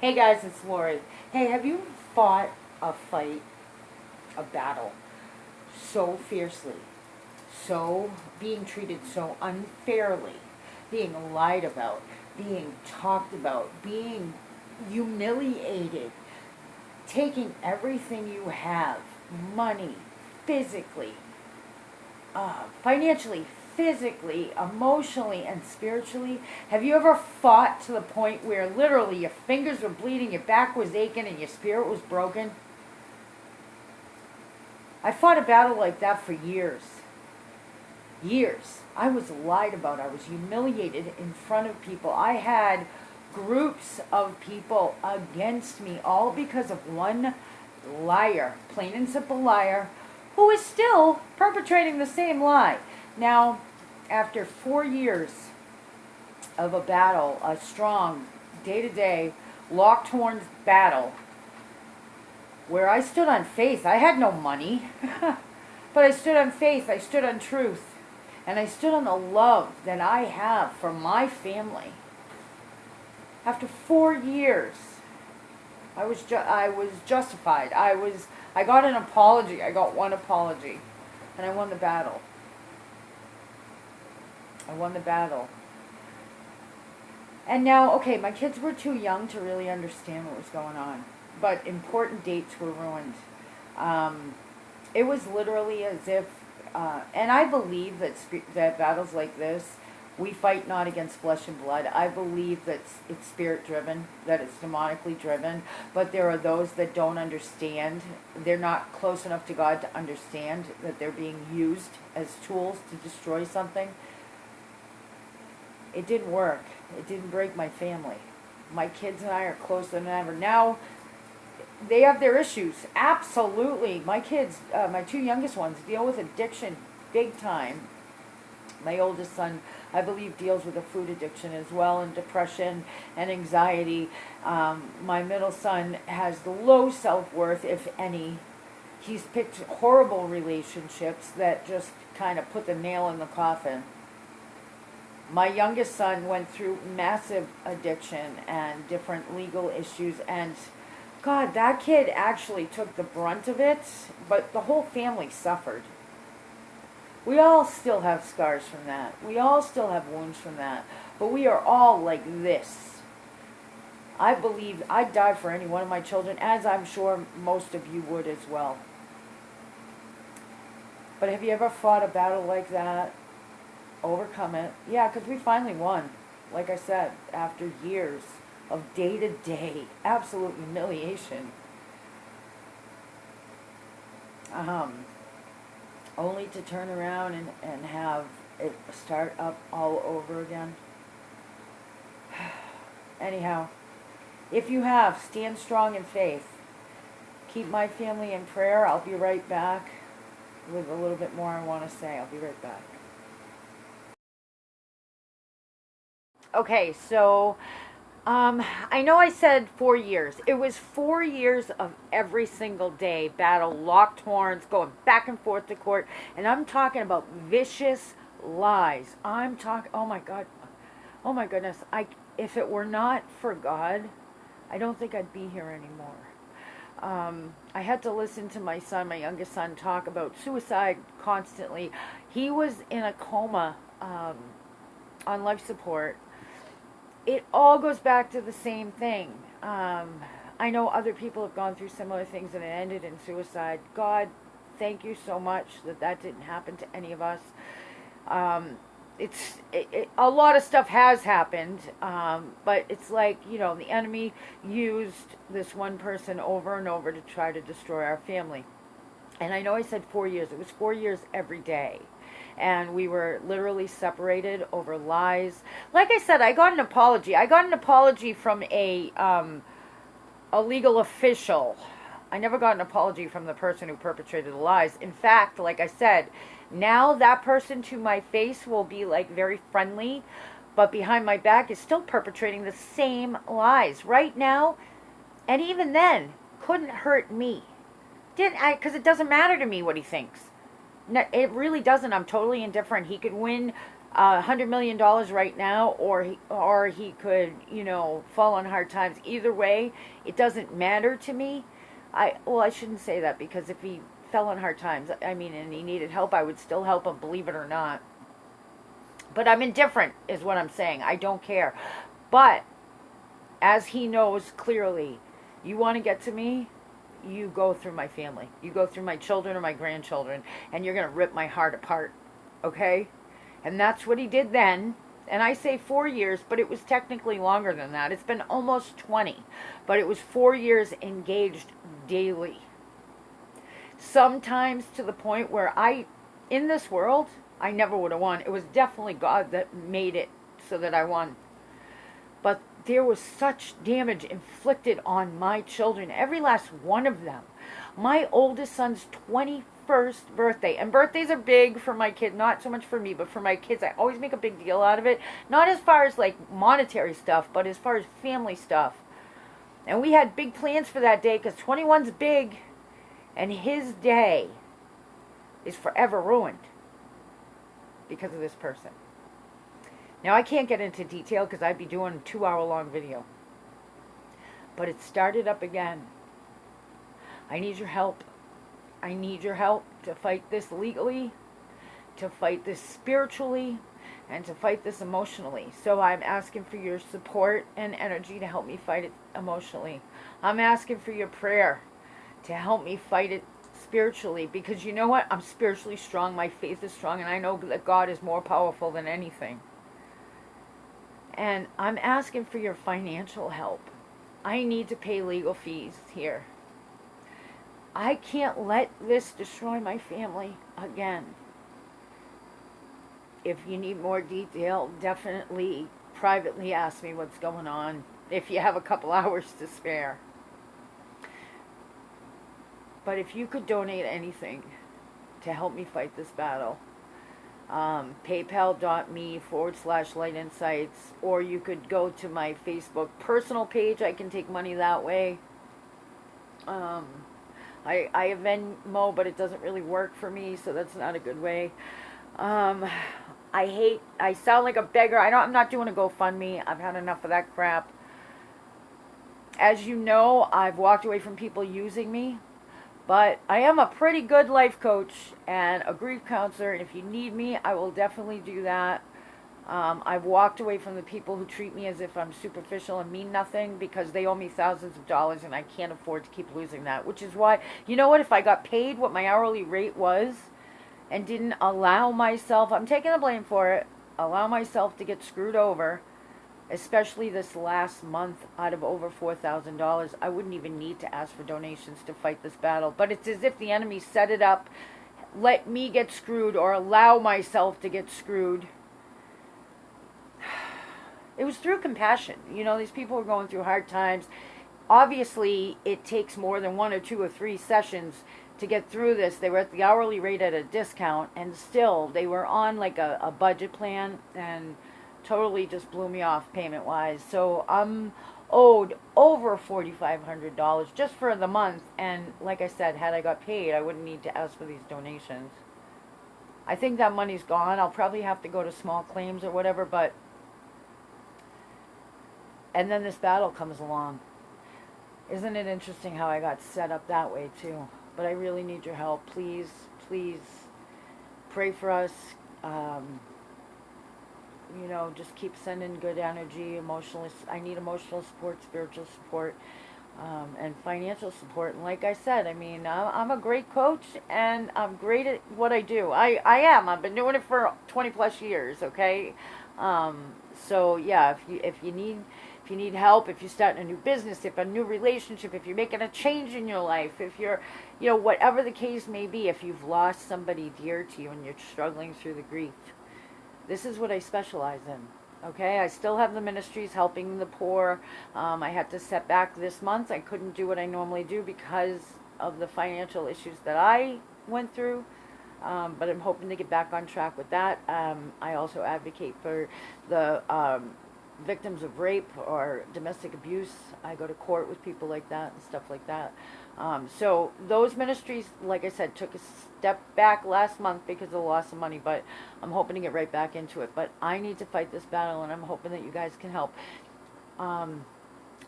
Hey guys, it's Lori. Hey, have you fought a fight, a battle, so fiercely, so being treated so unfairly, being lied about, being talked about, being humiliated, taking everything you have, money, physically, financially, physically, emotionally, and spiritually? Have you ever fought to the point where literally your fingers were bleeding, your back was aching, and your spirit was broken? I fought a battle like that for years. Years. I was lied about. I was humiliated in front of people. I had groups of people against me, all because of one liar, plain and simple liar, who is still perpetrating the same lie. Now, after 4 years of a battle, a strong, day to day, locked horns battle, where I stood on faith, I had no money, but I stood on faith, I stood on truth, and I stood on the love that I have for my family. After 4 years, I was justified. I got an apology. I got one apology, and I won the battle. I won the battle. And now, okay, my kids were too young to really understand what was going on, but important dates were ruined. It was literally as if, and I believe that battles like this, we fight not against flesh and blood. I believe that it's spirit driven, that it's demonically driven, but there are those that don't understand. They're not close enough to God to understand that they're being used as tools to destroy something. It didn't work. It didn't break my family. My kids and I are closer than ever. Now, they have their issues. Absolutely. My kids, my two youngest ones, deal with addiction big time. My oldest son, I believe, deals with a food addiction as well, and depression and anxiety. My middle son has low self-worth, if any. He's picked horrible relationships that just kind of put the nail in the coffin. My youngest son went through massive addiction and different legal issues, and God, that kid actually took the brunt of it, but the whole family suffered. We all still have scars from that. We all still have wounds from that. But we are all like this. I believe I'd die for any one of my children, as I'm sure most of you would as well. But have you ever fought a battle like that? Overcome it? Yeah, because we finally won. Like I said, after years of day-to-day absolute humiliation. Only to turn around and have it start up all over again. Anyhow, if you have, stand strong in faith. Keep my family in prayer. I'll be right back with a little bit more I want to say. I'll be right back. Okay, so I know I said 4 years. It was 4 years of every single day battle, locked horns, going back and forth to court, and I'm talking about vicious lies. I'm talking. Oh my God, oh my goodness. If it were not for God, I don't think I'd be here anymore. I had to listen to my son, my youngest son, talk about suicide constantly. He was in a coma on life support. It all goes back to the same thing. I know other people have gone through similar things and it ended in suicide. God, thank you so much that didn't happen to any of us. A lot of stuff has happened, but it's like, the enemy used this one person over and over to try to destroy our family. And I know I said 4 years. It was 4 years every day. And we were literally separated over lies. Like I said, I got an apology. I got an apology from a legal official. I never got an apology from the person who perpetrated the lies. In fact, like I said, now that person to my face will be like very friendly, but behind my back is still perpetrating the same lies right now. And even then, couldn't hurt me. Didn't I? Because it doesn't matter to me what he thinks. No, it really doesn't. I'm totally indifferent. He could win $100 million right now, or he could, fall on hard times. Either way, it doesn't matter to me. I shouldn't say that, because if he fell on hard times, and he needed help, I would still help him, believe it or not. But I'm indifferent, is what I'm saying. I don't care. But as he knows clearly, you want to get to me, you go through my family. You go through my children or my grandchildren, and you're going to rip my heart apart. Okay? And that's what he did then. And I say 4 years, but it was technically longer than that. It's been almost 20. But it was 4 years engaged daily. Sometimes to the point where in this world, I never would have won. It was definitely God that made it so that I won. But there was such damage inflicted on my children, every last one of them. My oldest son's 21st birthday, and birthdays are big for my kid, not so much for me, but for my kids. I always make a big deal out of it, not as far as like monetary stuff, but as far as family stuff. And we had big plans for that day, because 21's big, and his day is forever ruined because of this person. Now, I can't get into detail because I'd be doing a 2-hour-long video. But it started up again. I need your help. I need your help to fight this legally, to fight this spiritually, and to fight this emotionally. So I'm asking for your support and energy to help me fight it emotionally. I'm asking for your prayer to help me fight it spiritually. Because you know what? I'm spiritually strong. My faith is strong. And I know that God is more powerful than anything. And I'm asking for your financial help. I need to pay legal fees here. I can't let this destroy my family again. If you need more detail, definitely privately ask me what's going on if you have a couple hours to spare. But if you could donate anything to help me fight this battle, paypal.me/Light Insights, or you could go to my Facebook personal page. I can take money that way. I have Venmo, but it doesn't really work for me, so that's not a good way. I sound like a beggar. I'm not doing a GoFundMe. I've had enough of that crap. As you know, I've walked away from people using me. But I am a pretty good life coach and a grief counselor, and if you need me, I will definitely do that. I've walked away from the people who treat me as if I'm superficial and mean nothing, because they owe me thousands of dollars, and I can't afford to keep losing that. Which is why, you know what, if I got paid what my hourly rate was and didn't allow myself, I'm taking the blame for it, allow myself to get screwed over, especially this last month, out of over $4,000, I wouldn't even need to ask for donations to fight this battle. But it's as if the enemy set it up, let me get screwed, or allow myself to get screwed. It was through compassion. These people were going through hard times. Obviously, it takes more than 1 or 2 or 3 sessions to get through this. They were at the hourly rate at a discount, and still, they were on like a budget plan, and totally just blew me off payment-wise. So I'm owed over $4,500 just for the month. And like I said, had I got paid, I wouldn't need to ask for these donations. I think that money's gone. I'll probably have to go to small claims or whatever, but... And then this battle comes along. Isn't it interesting how I got set up that way, too? But I really need your help. Please, please pray for us. Just keep sending good energy, I need emotional support, spiritual support, and financial support. And like I said, I'm a great coach, and I'm great at what I do. I am. I've been doing it for 20 plus years, okay? So yeah, if you need help, if you're starting a new business, if a new relationship, if you're making a change in your life, if you're, whatever the case may be, if you've lost somebody dear to you and you're struggling through the grief, this is what I specialize in, okay? I still have the ministries helping the poor. I had to set back this month. I couldn't do what I normally do because of the financial issues that I went through, but I'm hoping to get back on track with that. I also advocate for the victims of rape or domestic abuse. I go to court with people like that and stuff like that. So those ministries, like I said, took a step back last month because of the loss of money, but I'm hoping to get right back into it. But I need to fight this battle, and I'm hoping that you guys can help.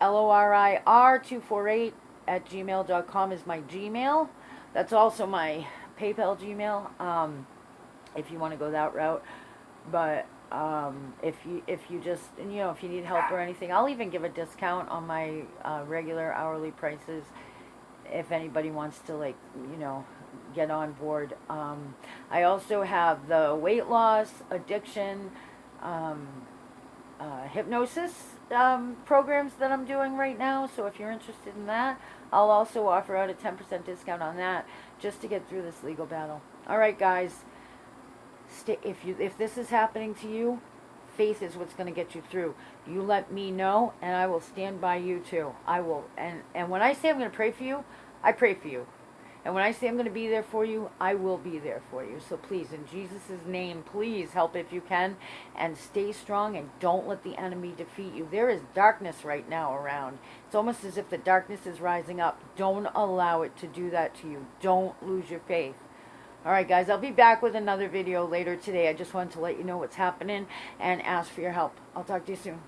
LORIR248 at gmail.com is my Gmail. That's also my PayPal Gmail, if you want to go that route. But if you just, you know, if you need help or anything, I'll even give a discount on my regular hourly prices if anybody wants to, like, you know, get on board. I also have the weight loss, addiction, hypnosis programs that I'm doing right now. So if you're interested in that, I'll also offer out a 10% discount on that just to get through this legal battle. All right, guys. If this is happening to you, faith is what's going to get you through. You let me know, and I will stand by you too. I will, and when I say I'm going to pray for you, I pray for you. And when I say I'm going to be there for you, I will be there for you. So please, in Jesus' name, please help if you can, and stay strong, and don't let the enemy defeat you. There is darkness right now around. It's almost as if the darkness is rising up. Don't allow it to do that to you. Don't lose your faith. All right, guys, I'll be back with another video later today. I just wanted to let you know what's happening and ask for your help. I'll talk to you soon.